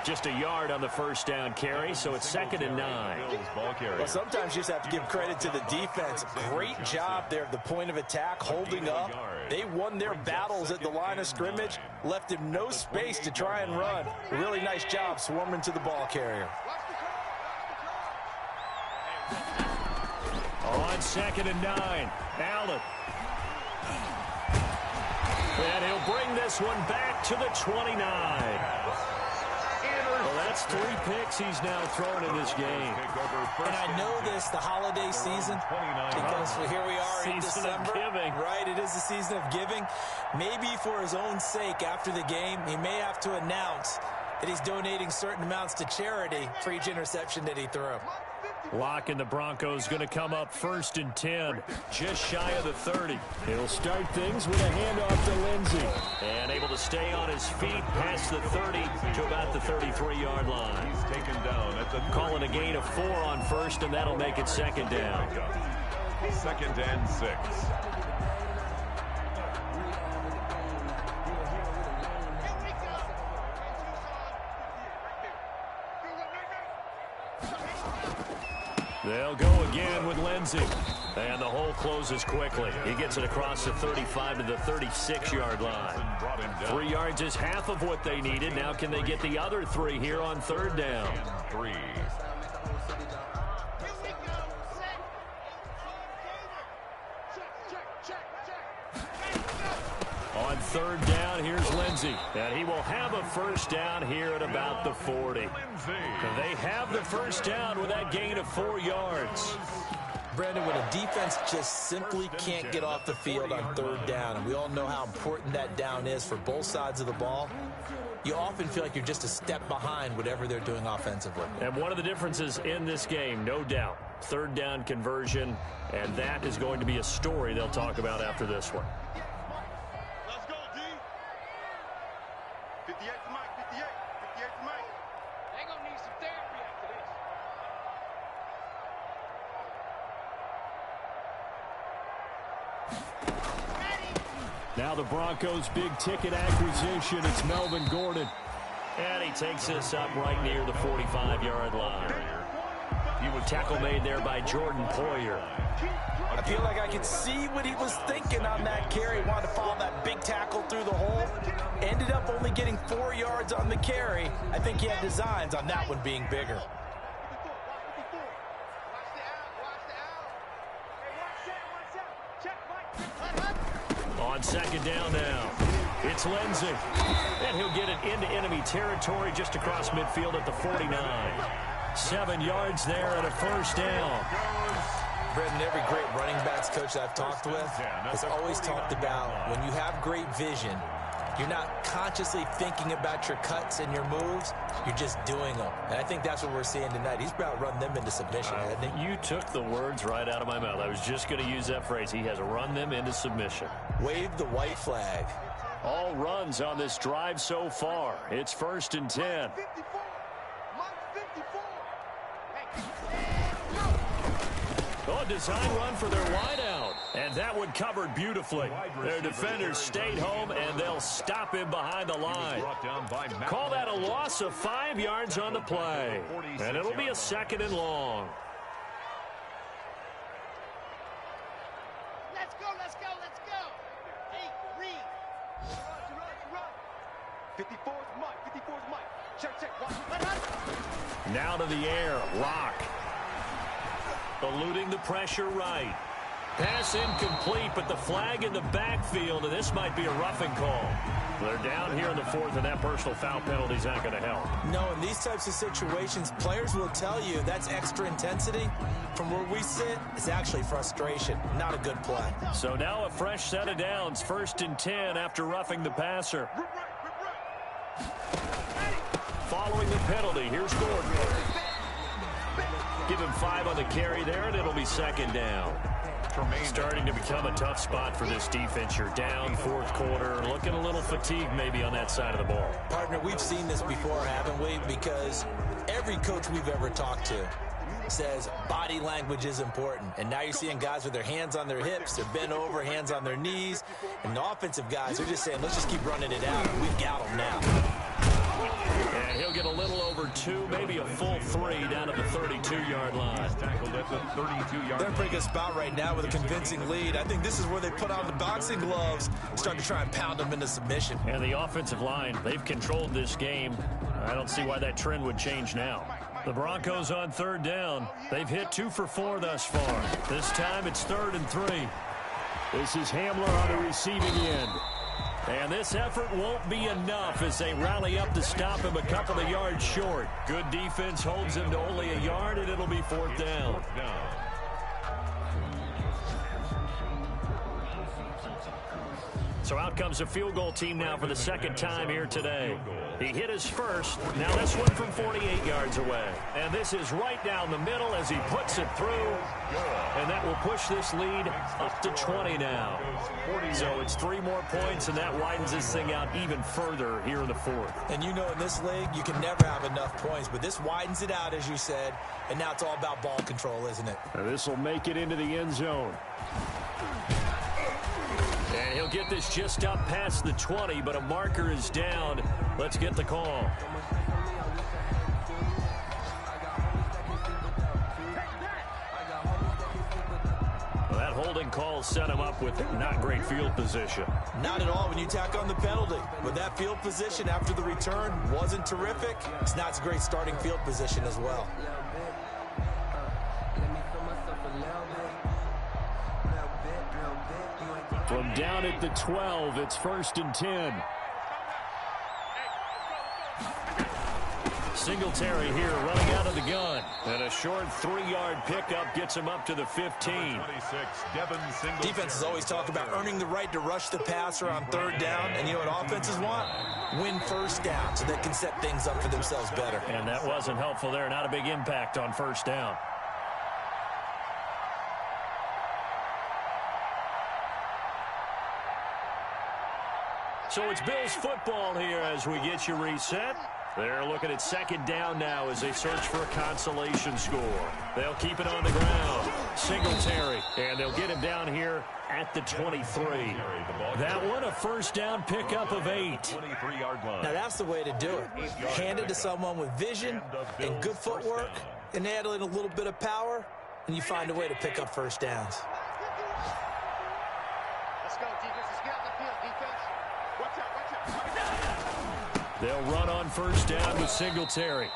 [SPEAKER 1] Just a yard on the first down carry, so it's 2nd and 9.
[SPEAKER 3] Well, sometimes you just have to give credit to the defense. Great job there at the point of attack, holding up. They won their battles at the line of scrimmage, left him no space to try and run. A really nice job swarming to the ball carrier.
[SPEAKER 1] On 2nd and 9, Allen. And he'll bring this one back to the 29. Well, that's 3 picks he's now thrown in this game.
[SPEAKER 3] And I know this, the holiday season, because here we are in December.
[SPEAKER 1] Season of giving.
[SPEAKER 3] Right, it is the season of giving. Maybe for his own sake after the game, he may have to announce that he's donating certain amounts to charity for each interception that he threw.
[SPEAKER 1] Lock and the Broncos going to come up 1st and 10, just shy of the 30. He'll start things with a handoff to Lindsey. And able to stay on his feet past the 30 to about the 33-yard line.
[SPEAKER 2] He's taken down at the
[SPEAKER 1] calling a gain of 4 on first, and that'll make it 2nd down.
[SPEAKER 2] 2nd and 6.
[SPEAKER 1] They'll go again with Lindsey. And the hole closes quickly. He gets it across the 35 to the 36-yard line. 3 yards is half of what they needed. Now can they get the other 3 here on 3rd down?
[SPEAKER 2] 3.
[SPEAKER 1] On 3rd down, here's Lindsey. And he will have a first down here at about the 40. They have the first down with that gain of 4 yards.
[SPEAKER 3] Brandon, when a defense just simply can't get off the field on 3rd down, and we all know how important that down is for both sides of the ball, you often feel like you're just a step behind whatever they're doing offensively.
[SPEAKER 1] And one of the differences in this game, no doubt, 3rd down conversion, and that is going to be a story they'll talk about after this one.
[SPEAKER 4] Let's go, D. 58 to Mike, 58 to Mike. They're going to need some therapy after this.
[SPEAKER 1] Now the Broncos' big-ticket acquisition, it's Melvin Gordon. And he takes this up right near the 45-yard line. He would tackle made there by Jordan Poyer.
[SPEAKER 3] I feel like I could see what he was thinking on that carry. Wanted to follow that big tackle through the hole. Ended up only getting 4 yards on the carry. I think he had designs on that one being bigger.
[SPEAKER 4] Watch the out. Hey, watch that. Check.
[SPEAKER 1] On second down now, it's Lindsey. And he'll get it into enemy territory just across midfield at the 49. 7 yards there and a first down.
[SPEAKER 3] Brendan, every great running backs coach I've talked with has always talked about when you have great vision, you're not consciously thinking about your cuts and your moves. You're just doing them. And I think that's what we're seeing tonight. He's about to run them into submission, hasn't he?
[SPEAKER 1] You took the words right out of my mouth. I was just going to use that phrase. He has run them into submission.
[SPEAKER 3] Wave the white flag.
[SPEAKER 1] All runs on this drive so far. It's 1st and 10. Oh, design run for their wideout. And that one covered beautifully. Their defenders stayed home, and they'll stop him behind the line. Call that a loss of 5 yards on the play. And it'll be a 2nd and long.
[SPEAKER 4] Let's go, let's go, let's go. Hey, read. Run. 54 is Mike, 54 is Mike. Check, watch.
[SPEAKER 1] Now to the air, Lock. Eluding the pressure right. Pass incomplete, but the flag in the backfield, and this might be a roughing call. They're down here in the 4th, and that personal foul penalty is not going to help.
[SPEAKER 3] No, in these types of situations, players will tell you that's extra intensity. From where we sit, it's actually frustration, not a good play.
[SPEAKER 1] So now a fresh set of downs, 1st and 10 after roughing the passer. Following the penalty, here's Gordon. Give him 5 on the carry there, and it'll be 2nd down. Starting to become a tough spot for this defense. You're down 4th quarter, looking a little fatigued maybe on that side of the ball.
[SPEAKER 3] Partner, we've seen this before, haven't we? Because every coach we've ever talked to says body language is important. And now you're seeing guys with their hands on their hips, they're bent over, hands on their knees. And the offensive guys are just saying, let's just keep running it out. We've got them now.
[SPEAKER 1] And he'll get a little over 2, maybe a full 3 down at the 32-yard line.
[SPEAKER 3] They're in a pretty good spot right now with a convincing lead. I think this is where they put on the boxing gloves, start to try and pound them into submission.
[SPEAKER 1] And the offensive line, they've controlled this game. I don't see why that trend would change now. The Broncos on 3rd down. They've hit 2 for 4 thus far. This time it's 3rd and 3. This is Hamler on the receiving end. And this effort won't be enough as they rally up to stop him a couple of yards short. Good defense holds him to only a yard, and it'll be 4th down. So out comes a field goal team now for the 2nd time here today. He hit his first. Now this one from 48 yards away. And this is right down the middle as he puts it through. And that will push this lead up to 20 now. So it's 3 more points, and that widens this thing out even further here in the 4th.
[SPEAKER 3] And you know in this league, you can never have enough points. But this widens it out, as you said. And now it's all about ball control, isn't it?
[SPEAKER 1] And this will make it into the end zone. And he'll get this just up past the 20, but a marker is down. Let's get the call. Well, that holding call set him up with not great field position.
[SPEAKER 3] Not at all when you tack on the penalty. With that field position after the return wasn't terrific, it's not a great starting field position as well.
[SPEAKER 1] From down at the 12, it's 1st and 10. Singletary here running out of the gun. And a short 3-yard pickup gets him up to the 15.
[SPEAKER 3] Defenses always talk about earning the right to rush the passer on 3rd down. And you know what offenses want? Win 1st down so they can set things up for themselves better.
[SPEAKER 1] And that wasn't helpful there. Not a big impact on 1st down. So it's Bills football here as we get you reset. They're looking at 2nd down now as they search for a consolation score. They'll keep it on the ground. Singletary, and they'll get him down here at the 23. That one, a 1st down pickup of 8.
[SPEAKER 3] Now that's the way to do it. Hand it to someone with vision and good footwork, and add in a little bit of power, and you find a way to pick up 1st downs.
[SPEAKER 4] Let's go, defense. Let's get out the field, defense. Watch out, watch out.
[SPEAKER 1] They'll run on 1st down with Singletary.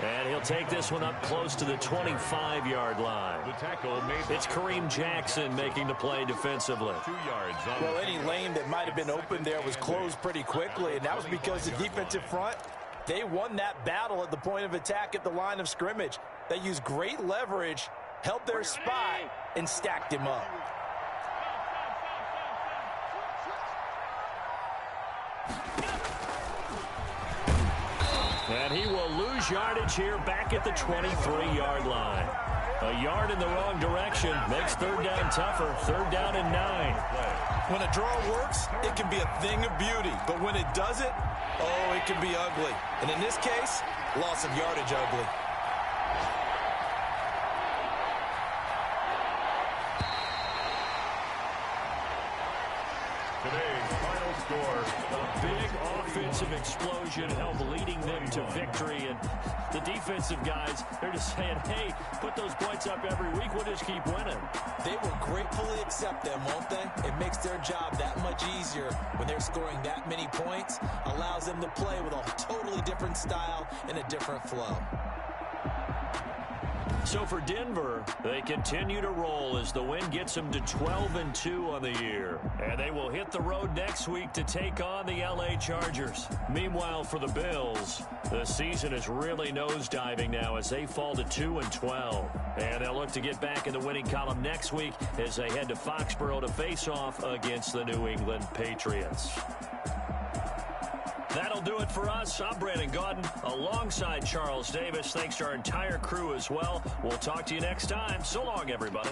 [SPEAKER 1] And he'll take this one up close to the 25-yard line.
[SPEAKER 2] The tackle made.
[SPEAKER 1] It's Kareem Jackson making the play defensively.
[SPEAKER 2] 2 yards.
[SPEAKER 3] Well, any lane that might have been open there was closed pretty quickly, and that was because the defensive front, they won that battle at the point of attack at the line of scrimmage. They used great leverage, held their spot, and stacked him up.
[SPEAKER 1] And he will lose yardage here back at the 23-yard line. A yard in the wrong direction makes third down tougher. Third down and 9.
[SPEAKER 3] When a draw works, it can be a thing of beauty. But when it doesn't, oh, it can be ugly. And in this case, loss of yardage ugly.
[SPEAKER 2] Today's final score.
[SPEAKER 1] A big offensive explosion helped leading them to victory. And the defensive guys, they're just saying, hey, put those points up every week. We'll just keep winning.
[SPEAKER 3] They will gratefully accept them, won't they? It makes their job that much easier when they're scoring that many points. Allows them to play with a totally different style and a different flow.
[SPEAKER 1] So for Denver, they continue to roll as the win gets them to 12-2 on the year. And they will hit the road next week to take on the LA Chargers. Meanwhile, for the Bills, the season is really nosediving now as they fall to 2-12. And they'll look to get back in the winning column next week as they head to Foxborough to face off against the New England Patriots. That'll do it for us. I'm Brandon Gaudin alongside Charles Davis. Thanks to our entire crew as well. We'll talk to you next time. So long, everybody.